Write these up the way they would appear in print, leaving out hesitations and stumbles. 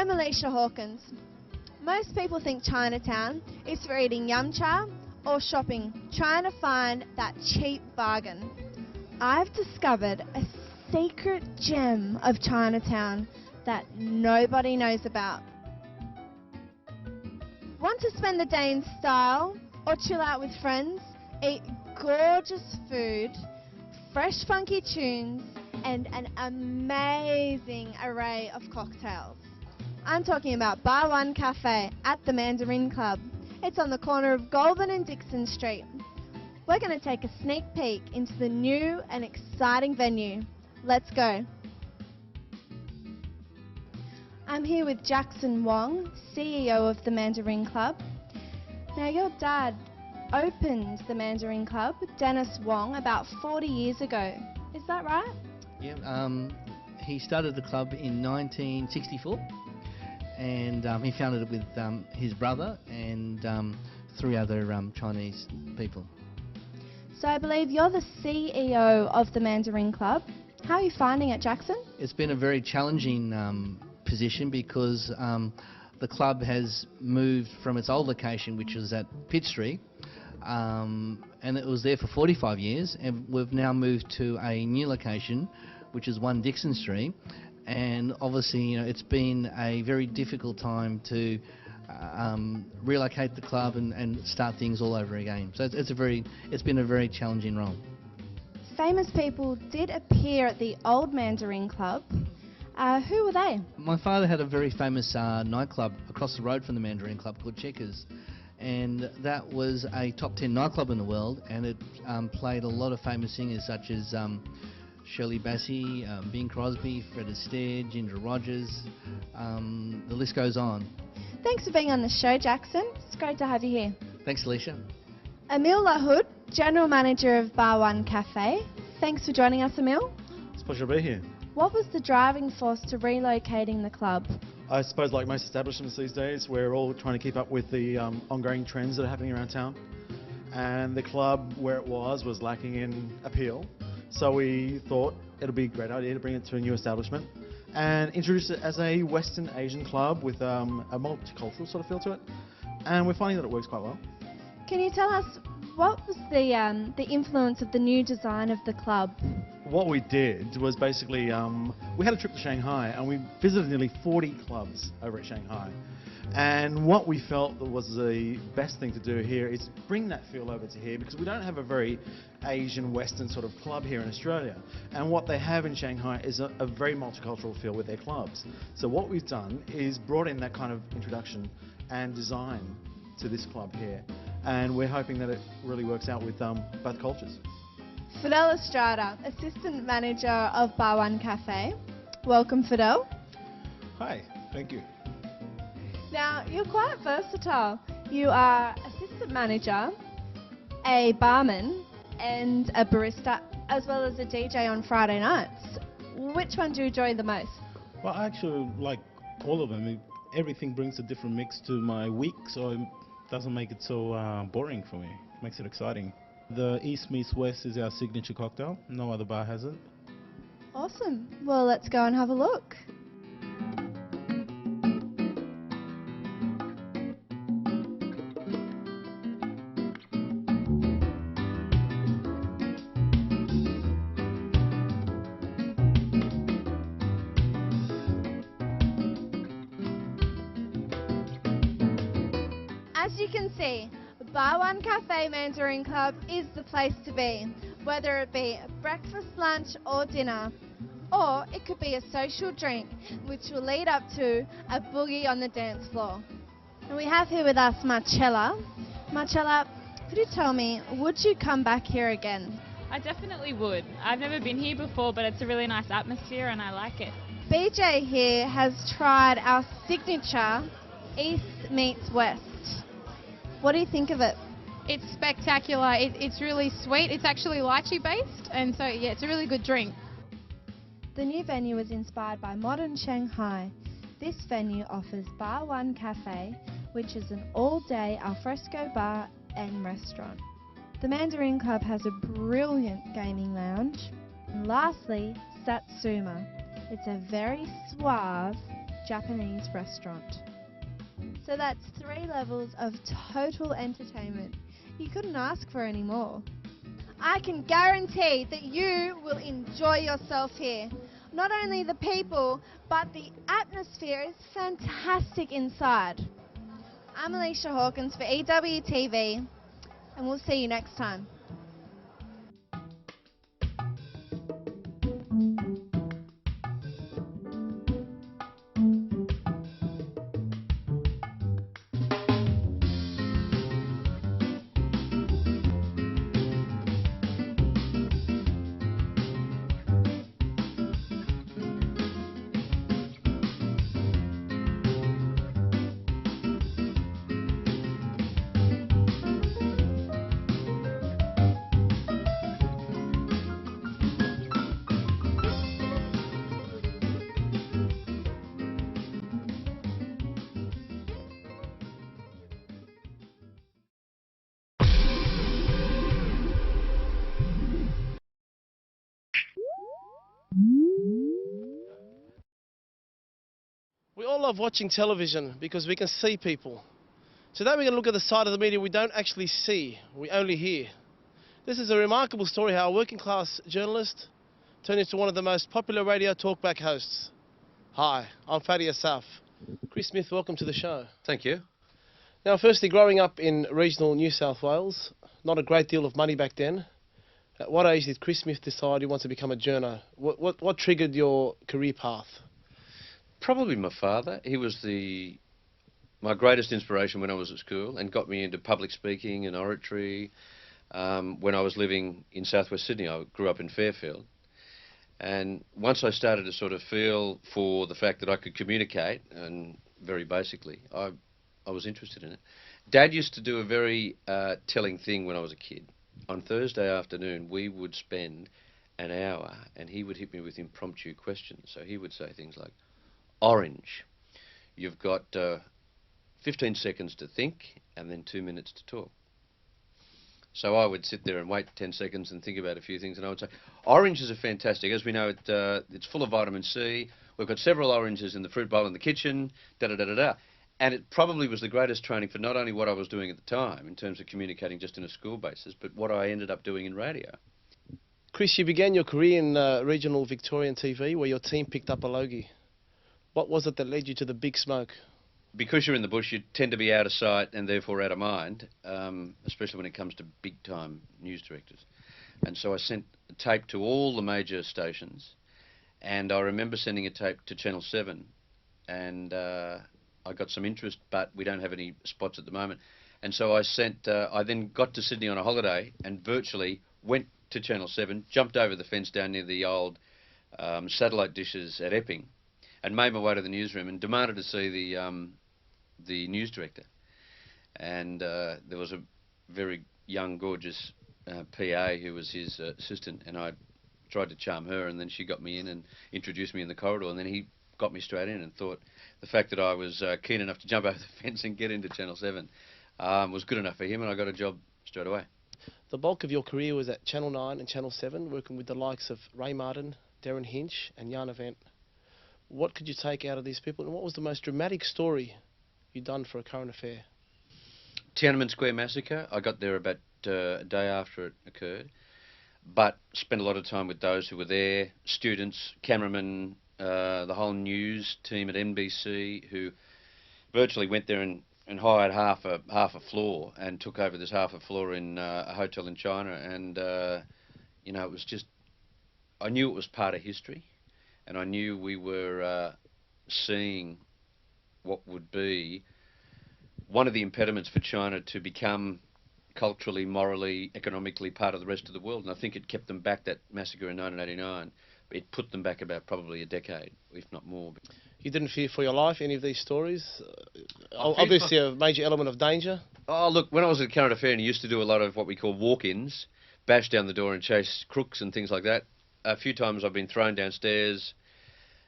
I'm Alicia Hawkins. Most people think Chinatown is for eating yum cha or shopping, trying to find that cheap bargain. I've discovered a secret gem of Chinatown that nobody knows about. Want to spend the day in style or chill out with friends, eat gorgeous food, fresh funky tunes, and an amazing array of cocktails? I'm talking about Bar One Cafe at the Mandarin Club. It's on the corner of Goulburn and Dixon Street. We're going to take a sneak peek into the new and exciting venue. Let's go. I'm here with Jackson Wong, CEO of the Mandarin Club. Now, your dad opened the Mandarin Club, Dennis Wong, about 40 years ago. Is that right? Yeah, he started the club in 1964, and he founded it with his brother and 3 other Chinese people. So I believe you're the CEO of the Mandarin Club. How are you finding it, Jackson? It's been a very challenging position because the club has moved from its old location, which was at Pitt Street, and it was there for 45 years, and we've now moved to a new location, which is 1 Dixon Street, and obviously, you know, it's been a very difficult time to relocate the club and start things all over again. So it's been a very challenging role. Famous people did appear at the old Mandarin Club. Who were they? My father had a very famous nightclub across the road from the Mandarin Club called Checkers, and that was a top 10 nightclub in the world, and it played a lot of famous singers such as Shirley Bassey, Bing Crosby, Fred Astaire, Ginger Rogers, the list goes on. Thanks for being on the show, Jackson. It's great to have you here. Thanks, Alicia. Emil Lahoud, General Manager of Bar One Cafe. Thanks for joining us, Emil. It's a pleasure to be here. What was the driving force to relocating the club? I suppose like most establishments these days, we're all trying to keep up with the ongoing trends that are happening around town. And the club, where it was lacking in appeal. So we thought it would be a great idea to bring it to a new establishment and introduce it as a Western Asian club with a multicultural sort of feel to it. And we're finding that it works quite well. Can you tell us what was the influence of the new design of the club? What we did was basically, we had a trip to Shanghai and we visited nearly 40 clubs over at Shanghai. And what we felt was the best thing to do here is bring that feel over to here, because we don't have a very Asian Western sort of club here in Australia. And what they have in Shanghai is a very multicultural feel with their clubs. So what we've done is brought in that kind of introduction and design to this club here. And we're hoping that it really works out with both cultures. Fidel Estrada, Assistant Manager of Bar One Cafe. Welcome, Fidel. Hi, thank you. Now, you're quite versatile. You are Assistant Manager, a barman, and a barista, as well as a DJ on Friday nights. Which one do you enjoy the most? Well, I actually like all of them. Everything brings a different mix to my week, so it doesn't make it so boring for me. It makes it exciting. The East meets West is our signature cocktail. No other bar has it. Awesome. Well, let's go and have a look. As you can see, Bar One Cafe Mandarin Club is the place to be, whether it be breakfast, lunch or dinner, or it could be a social drink which will lead up to a boogie on the dance floor. And we have here with us Marcella. Marcella, could you tell me, would you come back here again? I definitely would. I've never been here before, but it's a really nice atmosphere and I like it. BJ here has tried our signature East meets West. What do you think of it? It's spectacular. It's really sweet. It's actually lychee based, and so yeah, it's a really good drink. The new venue is inspired by modern Shanghai. This venue offers Bar One Cafe, which is an all-day alfresco bar and restaurant. The Mandarin Club has a brilliant gaming lounge. And lastly, Satsuma. It's a very suave Japanese restaurant. So that's 3 levels of total entertainment. You couldn't ask for any more. I can guarantee that you will enjoy yourself here. Not only the people, but the atmosphere is fantastic inside. I'm Alicia Hawkins for EWTV, and we'll see you next time. We all love watching television because we can see people. Today we're going to look at the side of the media we don't actually see, we only hear. This is a remarkable story how a working class journalist turned into one of the most popular radio talkback hosts. Hi, I'm Fadi Asaf. Chris Smith, welcome to the show. Thank you. Now firstly, growing up in regional New South Wales, not a great deal of money back then. At what age did Chris Smith decide he wants to become a journo? What triggered your career path? Probably my father. He was my greatest inspiration when I was at school and got me into public speaking and oratory. When I was living in southwest Sydney, I grew up in Fairfield. And once I started to sort of feel for the fact that I could communicate, and very basically, I was interested in it. Dad used to do a very telling thing when I was a kid. On Thursday afternoon, we would spend an hour and he would hit me with impromptu questions. So he would say things like, "Orange, you've got 15 seconds to think and then 2 minutes to talk." So I would sit there and wait 10 seconds and think about a few things, and I would say, "Oranges are fantastic. As we know, it's full of vitamin C. We've got several oranges in the fruit bowl in the kitchen, da-da-da-da-da." And it probably was the greatest training for not only what I was doing at the time in terms of communicating just in a school basis, but what I ended up doing in radio. Chris, you began your career in regional Victorian TV where your team picked up a Logie. What was it that led you to the big smoke? Because you're in the bush, you tend to be out of sight and therefore out of mind, especially when it comes to big-time news directors. And so I sent a tape to all the major stations, and I remember sending a tape to Channel 7, and I got some interest, but we don't have any spots at the moment. And so I then got to Sydney on a holiday and virtually went to Channel 7, jumped over the fence down near the old satellite dishes at Epping, and made my way to the newsroom and demanded to see the news director. And there was a very young, gorgeous PA who was his assistant, and I tried to charm her, and then she got me in and introduced me in the corridor, and then he got me straight in and thought the fact that I was keen enough to jump over the fence and get into Channel 7 was good enough for him, and I got a job straight away. The bulk of your career was at Channel 9 and Channel 7, working with the likes of Ray Martin, Darren Hinch and Jan Event. What could you take out of these people, and what was the most dramatic story you'd done for a current affair? Tiananmen Square massacre. I got there about a day after it occurred, but spent a lot of time with those who were there, students, cameramen, the whole news team at NBC, who virtually went there and hired half a floor and took over this half a floor in a hotel in China. And you know, it was just, I knew it was part of history, and I knew we were seeing what would be one of the impediments for China to become culturally, morally, economically part of the rest of the world. And I think it kept them back, that massacre in 1989. It put them back about probably a decade, if not more. You didn't fear for your life, any of these stories? Obviously a major element of danger. Oh, look, when I was at Current Affair, and you used to do a lot of what we call walk-ins, bash down the door and chase crooks and things like that. A few times I've been thrown downstairs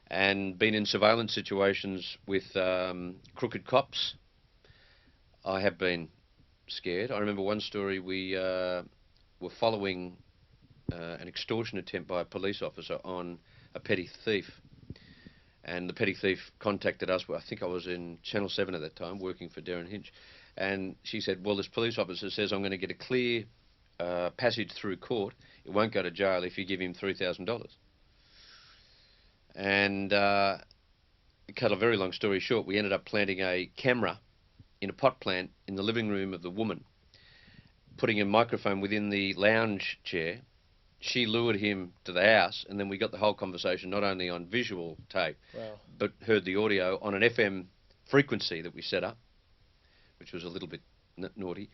and been in surveillance situations with crooked cops. I have been scared. I remember one story, we were following an extortion attempt by a police officer on a petty thief, And the petty thief contacted us. Well, I think I was in Channel 7 at that time, working for Darren Hinch. And she said, well, this police officer says I'm going to get a clear passage through court. It won't go to jail if you give him $3,000. And cut a very long story short, we ended up planting a camera in a pot plant in the living room of the woman, putting a microphone within the lounge chair. She lured him to the house, and then we got the whole conversation not only on visual tape, but heard the audio on an FM frequency that we set up, which was a little bit naughty.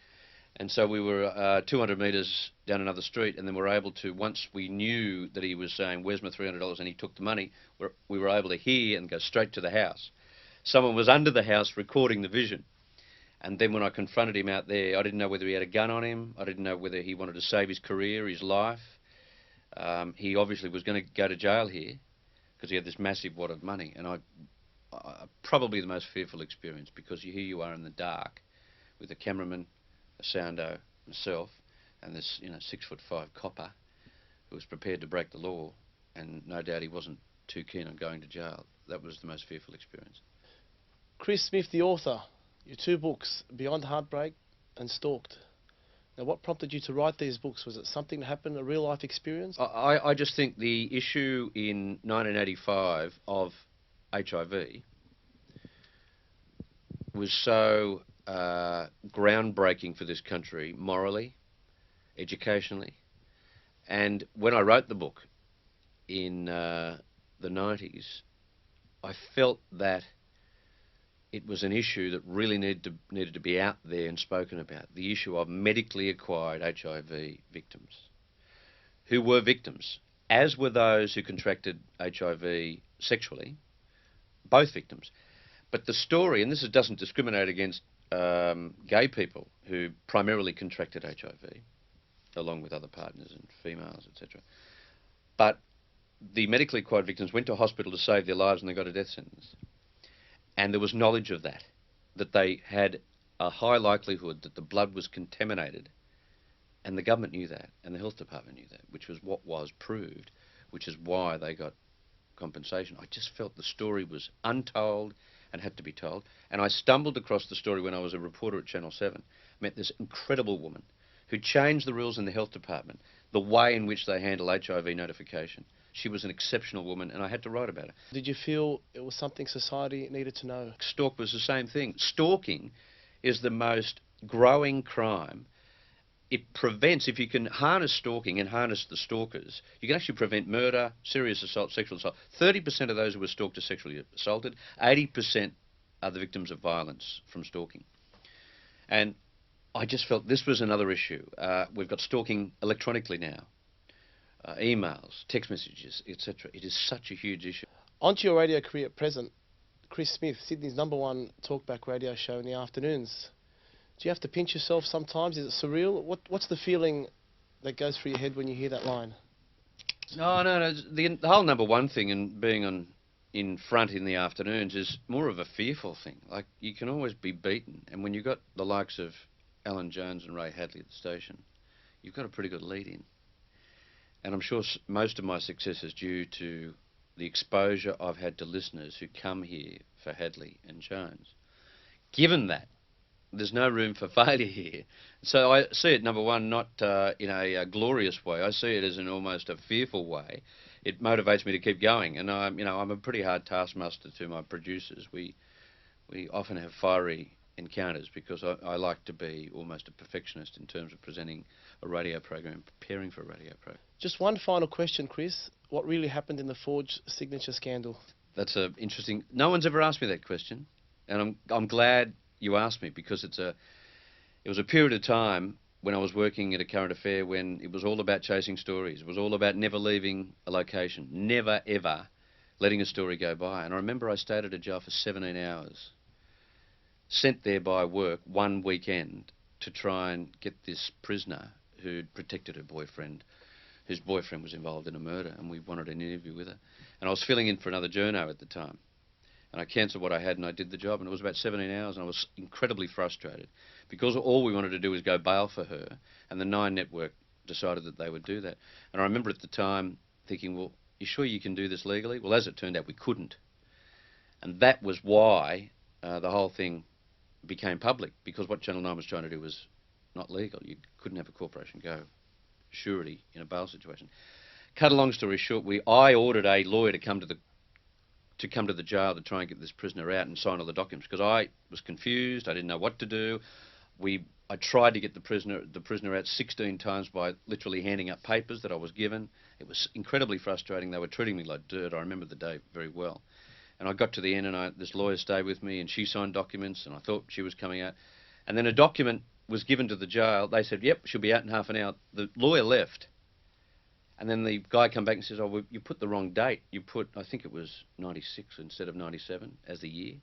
And so we were 200 metres down another street, and then we were able to, once we knew that he was saying, where's my $300, and he took the money, we were able to hear and go straight to the house. Someone was under the house recording the vision. And then when I confronted him out there, I didn't know whether he had a gun on him. I didn't know whether he wanted to save his career, his life. He obviously was going to go to jail here because he had this massive wad of money. And probably the most fearful experience, because here you are in the dark with a cameraman, a soundo, myself, and this 6'5" copper who was prepared to break the law, and no doubt he wasn't too keen on going to jail. That was the most fearful experience. Chris Smith, the author, your 2 books, Beyond Heartbreak and Stalked. Now, what prompted you to write these books? Was it something that happened, a real life experience? I just think the issue in 1985 of HIV was so groundbreaking for this country, morally, educationally. And when I wrote the book in the 90s, I felt that it was an issue that really needed to be out there and spoken about. The issue of medically acquired HIV victims, who were victims, as were those who contracted HIV sexually, both victims. But the story, and this doesn't discriminate against gay people who primarily contracted HIV, along with other partners and females, etc. But the medically acquired victims went to hospital to save their lives and they got a death sentence. And there was knowledge of that they had a high likelihood that the blood was contaminated, and the government knew that, and the health department knew that, which was what was proved, which is why they got compensation. I just felt the story was untold and had to be told. And I stumbled across the story when I was a reporter at Channel 7, met this incredible woman who changed the rules in the health department, the way in which they handle HIV notification. She was an exceptional woman, and I had to write about her. Did you feel it was something society needed to know? Stalk was the same thing. Stalking is the most growing crime. It prevents, if you can harness stalking and harness the stalkers, you can actually prevent murder, serious assault, sexual assault. 30% of those who were stalked are sexually assaulted. 80% are the victims of violence from stalking. And I just felt this was another issue. We've got stalking electronically now. Emails, text messages, etc. It is such a huge issue. Onto your radio career at present, Chris Smith, Sydney's #1 talkback radio show in the afternoons. Do you have to pinch yourself sometimes? Is it surreal? What's the feeling that goes through your head when you hear that line? No. The whole #1 thing and being in front in the afternoons is more of a fearful thing. Like, you can always be beaten, and when you've got the likes of Alan Jones and Ray Hadley at the station, you've got a pretty good lead in. And I'm sure most of my success is due to the exposure I've had to listeners who come here for Hadley and Jones. Given that, there's no room for failure here. So I see it, #1, not in a glorious way. I see it as in almost a fearful way. It motivates me to keep going. And I'm a pretty hard taskmaster to my producers. We often have fiery encounters because I like to be almost a perfectionist in terms of presenting a radio program, preparing for a radio program. Just one final question, Chris. What really happened in the forged signature scandal? That's interesting. No one's ever asked me that question, and I'm glad you asked me, because it was a period of time when I was working at a current affair when it was all about chasing stories. It was all about never leaving a location, never ever letting a story go by. And I remember I stayed at a jail for 17 hours, sent there by work one weekend to try and get this prisoner who'd protected her boyfriend, whose boyfriend was involved in a murder, and we wanted an interview with her. And I was filling in for another journo at the time. And I cancelled what I had and I did the job, and it was about 17 hours, and I was incredibly frustrated because all we wanted to do was go bail for her, and the Nine Network decided that they would do that. And I remember at the time thinking, well, you sure you can do this legally? Well, as it turned out, we couldn't. And that was why the whole thing became public, because what Channel 9 was trying to do was not legal. You couldn't have a corporation go surety in a bail situation. Cut a long story short, I ordered a lawyer to come to the jail to try and get this prisoner out and sign all the documents, because I was confused. I didn't know what to do. I tried to get the prisoner out 16 times by literally handing up papers that I was given. It was incredibly frustrating. They were treating me like dirt. I remember the day very well. And I got to the end, and this lawyer stayed with me, and she signed documents, and I thought she was coming out. And then a document was given to the jail. They said, yep, she'll be out in half an hour. The lawyer left. And then the guy came back and says, oh, well, you put the wrong date. You put, I think it was 96 instead of 97 as the year.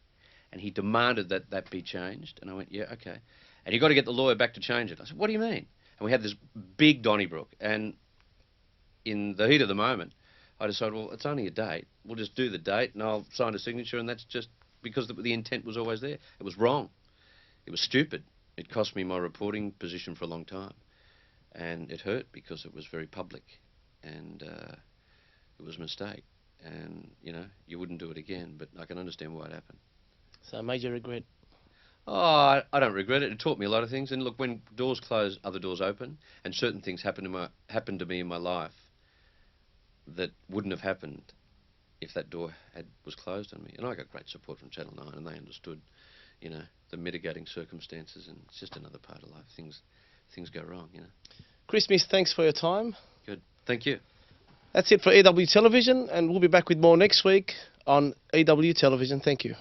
And he demanded that that be changed. And I went, yeah, okay. And you've got to get the lawyer back to change it. I said, what do you mean? And we had this big Donnybrook. And in the heat of the moment, I decided, well, it's only a date. We'll just do the date, and I'll sign a signature, and that's just because the intent was always there. It was wrong. It was stupid. It cost me my reporting position for a long time. And it hurt because it was very public. And it was a mistake. And, you know, you wouldn't do it again, but I can understand why it happened. So major regret. Oh, I don't regret it. It taught me a lot of things. And look, when doors close, other doors open. And certain things happened to me in my life that wouldn't have happened if that door was closed on me. And I got great support from Channel 9, and they understood, you know, the mitigating circumstances, and it's just another part of life. Things go wrong, you know. Chris Miss, thanks for your time. Good. Thank you. That's it for EW Television, and we'll be back with more next week on EW Television. Thank you.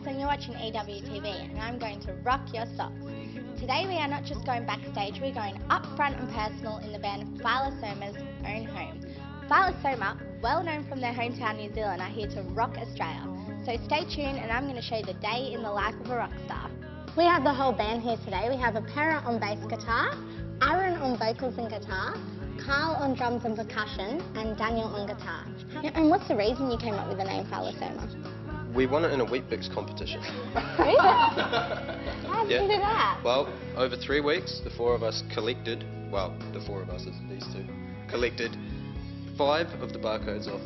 And you're watching EWTV, and I'm going to rock your socks. Today we are not just going backstage, we're going up front and personal in the band Philosoma's own home. Philosoma, well known from their hometown New Zealand, are here to rock Australia. So stay tuned, and I'm going to show you the day in the life of a rock star. We have the whole band here today. We have a Para on bass guitar, Aaron on vocals and guitar, Carl on drums and percussion, and Daniel on guitar. And what's the reason you came up with the name Philosoma? We won it in a Weet-Bix competition. Really? How did you do that? Well, over 3 weeks, the four of us collected, well, the four of us, these two, collected 5 of the barcodes off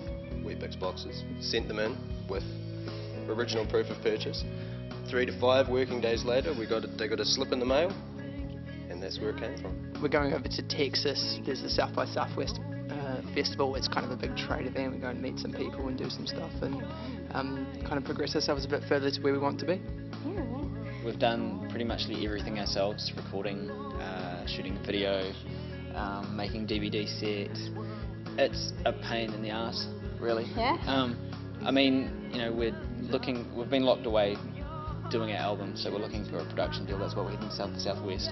Weet-Bix boxes, sent them in with original proof of purchase. 3 to 5 working days later, they got a slip in the mail, and that's where it came from. We're going over to Texas. There's the South by Southwest festival. It's kind of a big trade event. We go and meet some people and do some stuff and kind of progress ourselves a bit further to where we want to be. Yeah. We've done pretty much everything ourselves, recording, shooting a video, making DVD sets. It's a pain in the arse, really. Yeah. I mean, you know, we've been locked away doing our album, so we're looking for a production deal. That's what we're heading south to southwest.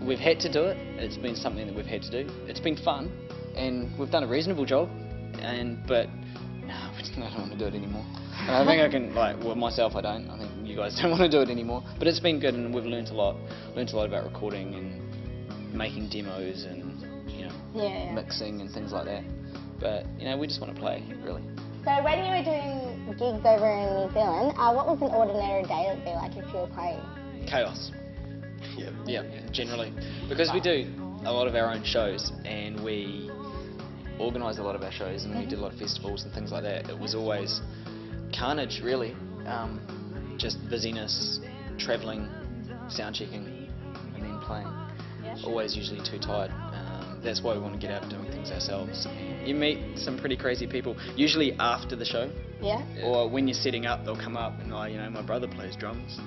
We've had to do it. It's been something that we've had to do. It's been fun, and we've done a reasonable job. But no, I don't want to do it anymore. And I think I can, myself, I don't. I think you guys don't want to do it anymore. But it's been good, and we've learnt a lot. Learnt a lot about recording and making demos and mixing and things like that. But we just want to play, really. So when you were doing gigs over in New Zealand, what was an ordinary day be like if you were playing? Chaos. Yeah, generally. Because we do a lot of our own shows, and we organise a lot of our shows, and we did a lot of festivals and things like that. It was always carnage, really. Just busyness, travelling, sound checking, and then playing. Always usually too tired. that's why we want to get out and doing things ourselves. You meet some pretty crazy people, usually after the show. Yeah. Or when you're setting up, they'll come up and my brother plays drums.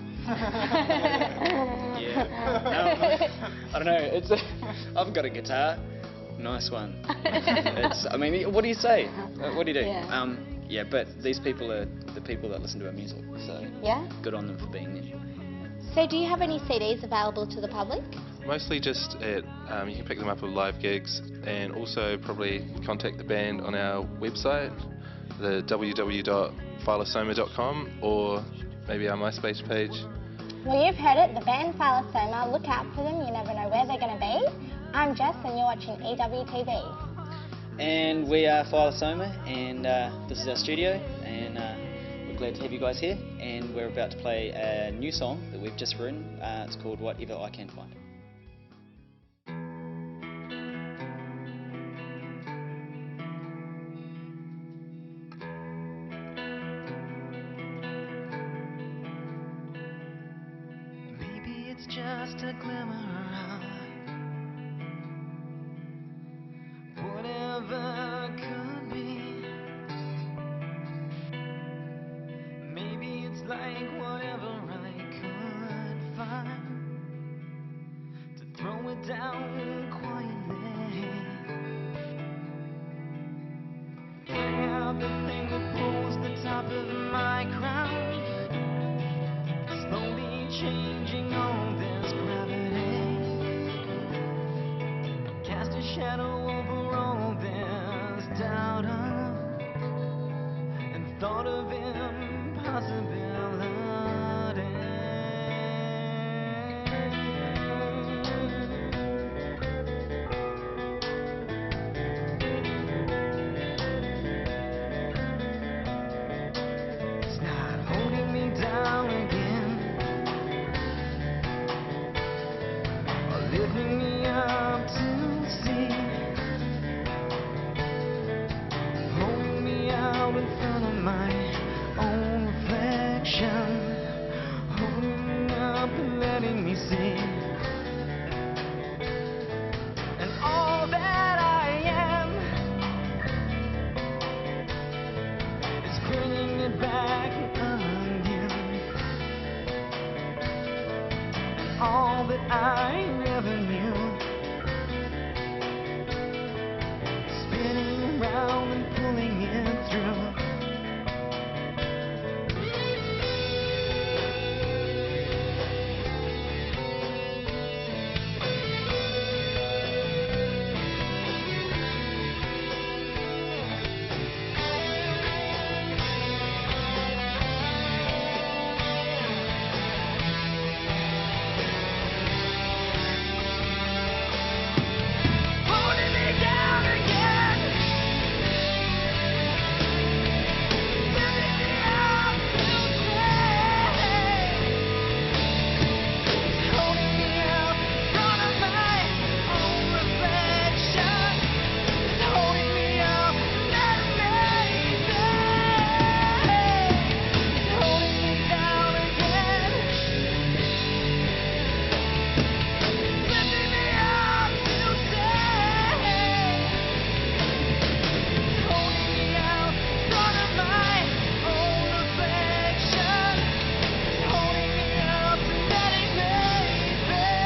Yeah. No, I don't know. I've got a guitar. Nice one. What do you say? What do you do? Yeah. But these people are the people that listen to our music. So Yeah. good on them for being there. So do you have any CDs available to the public? Mostly just you can pick them up at live gigs, and also probably contact the band on our website, the www.philosoma.com, or maybe our MySpace page. Well, you've heard it, the band Philosoma. Look out for them, you never know where they're going to be. I'm Jess and you're watching EWTV. And we are Philosoma, and this is our studio, and we're glad to have you guys here. And we're about to play a new song that we've just written. It's called Whatever I Can Find. Maybe it's just a glimmer of whatever could be. Maybe it's like whatever I could find to throw it down quietly. Bring out the thing that pulls the top of my crown, slowly changing all this gravity. Cast a shadow over all this doubt and thought of impossibility. It's not holding me down again, or lifting me up to see, holding me out in front of my own reflection, holding me up and letting me see. And all that I am is bringing it back again. And all that I never knew, spinning around and pulling it through. Holding me down again, lifting me up to stay, holding me out in front of my own reflection, holding me up, letting me stay, holding me down again, lifting me up to stay, holding me out in front of my own reflection, holding me up and letting me stay.